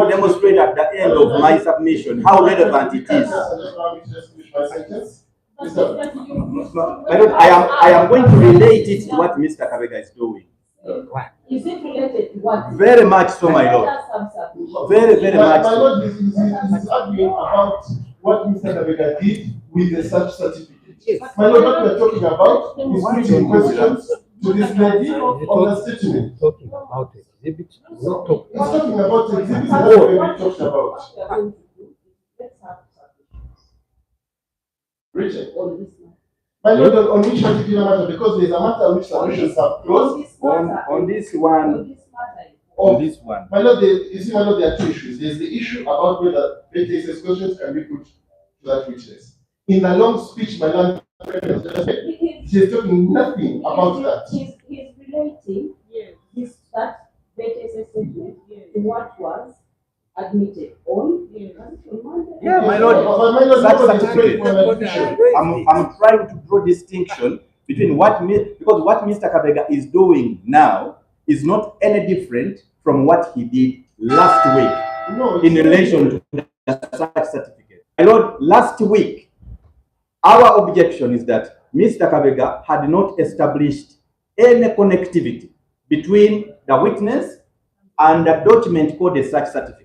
demonstrate at the end of my submission how relevant it is. My Lord, I am going to relate it to what Mr. Kabega is doing. Is it related to what? Very much so, my Lord. Very, very much so. My Lord is arguing about what Mr. Kabega did with the search certificate. My Lord, what we are talking about is putting questions to this lady on the statement. Talking about exhibit, not talking. He's talking about the exhibits that we talked about. Richard, my Lord, on which particular matter? Because there is a matter on which submissions have closed. On this one. On this one. My Lord, you see, my Lord, there are two issues. There's the issue about whether VTS's questions can be put to that witness. In the long speech, my Lord, she's talking nothing about that. He's relating that VTS statement to what was admitted on. Yeah, my Lord. I'm trying to draw distinction between because what Mr. Kabega is doing now is not any different from what he did last week in relation to the search certificate. My Lord, last week, our objection is that Mr. Kabega had not established any connectivity between the witness and the document called the search certificate.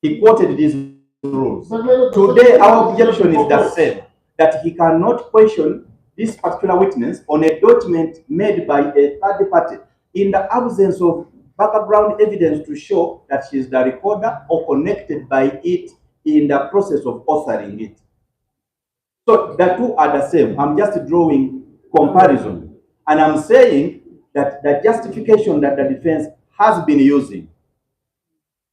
He quoted these rules. Today, our objection is the same, that he cannot question this particular witness on a document made by a third party in the absence of background evidence to show that she is the recorder or connected by it in the process of authoring it. So the two are the same. I'm just drawing comparison. And I'm saying that the justification that the defense has been using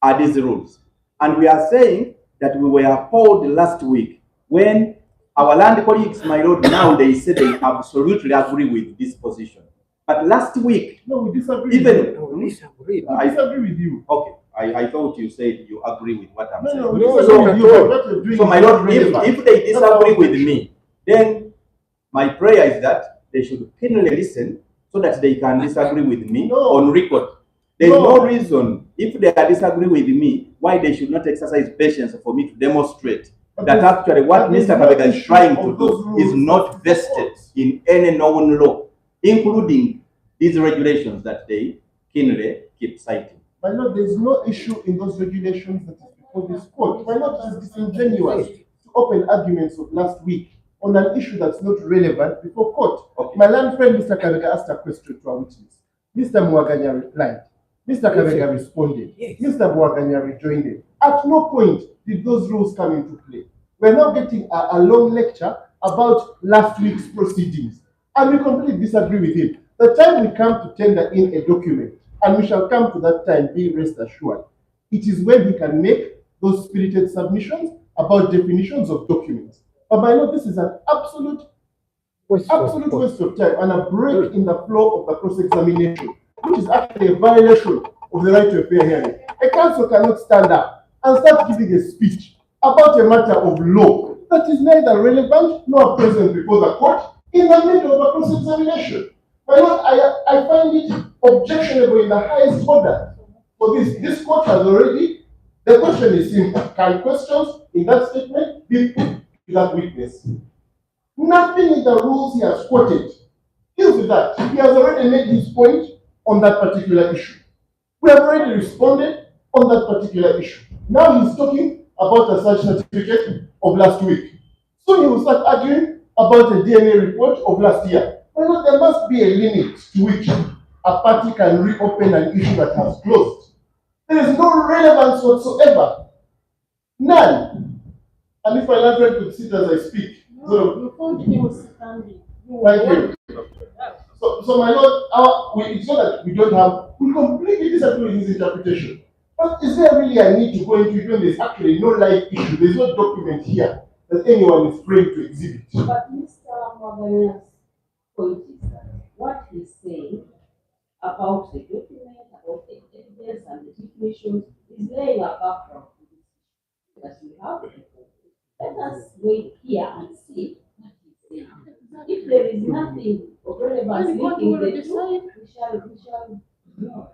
are these rules. And we are saying that we were polled last week when our land colleagues, my Lord, now they say they absolutely agree with this position. But last week, no, we disagree. I disagree with you. Okay, I thought you said you agree with what I'm saying. No, we disagree with you. So, my Lord, if they disagree with me, then my prayer is that they should keenly listen so that they can disagree with me on record. There's no reason, if they disagree with me, why they should not exercise patience for me to demonstrate that actually what Mr. Kabega is trying to do is not vested in any known law, including these regulations that they keenly keep citing. My Lord, there is no issue in those regulations that is before this court. My Lord, it is disingenuous to open arguments of last week on an issue that's not relevant before court. Okay. My land friend, Mr. Kabega, asked a question to our witness. Mr. Mwaganya replied. Mr. Kabega responded. Yes. Mr. Mwaganya rejoined it. At no point did those rules come into play. We're now getting a long lecture about last week's proceedings. And we completely disagree with him. The time we come to tender in a document, and we shall come to that time, be rest assured, it is when he can make those spirited submissions about definitions of documents. But my Lord, this is an absolute waste of time and a break in the flow of the cross-examination, which is actually a violation of the right to a fair hearing. A counsel cannot stand up and start giving a speech about a matter of law that is neither relevant nor present before the court in the middle of a cross-examination. My Lord, I find it objectionable in the highest order. For this court has already, the question is simple. Can questions in that statement be put to that witness? Nothing in the rules he has quoted deals with that. He has already made his point on that particular issue. We have already responded on that particular issue. Now he's talking about a search certificate of last week. Soon he will start arguing about a DNA report of last year. Well, there must be a limit to which a party can reopen an issue that has closed. There is no relevance whatsoever. None. And if my landlord could sit as I speak. Thank you. So my Lord, it's not that we don't have, we completely disagree with his interpretation. But is there really a need to go into it when there's actually no live issue? There's no document here that anyone is framed to exhibit. But Mr. Maganya's point is that what he's saying about the document, about the evidence and the definitions is laying a background that we have. Let us wait here and see what he's saying. If there is nothing of relevance linking the two, we shall know.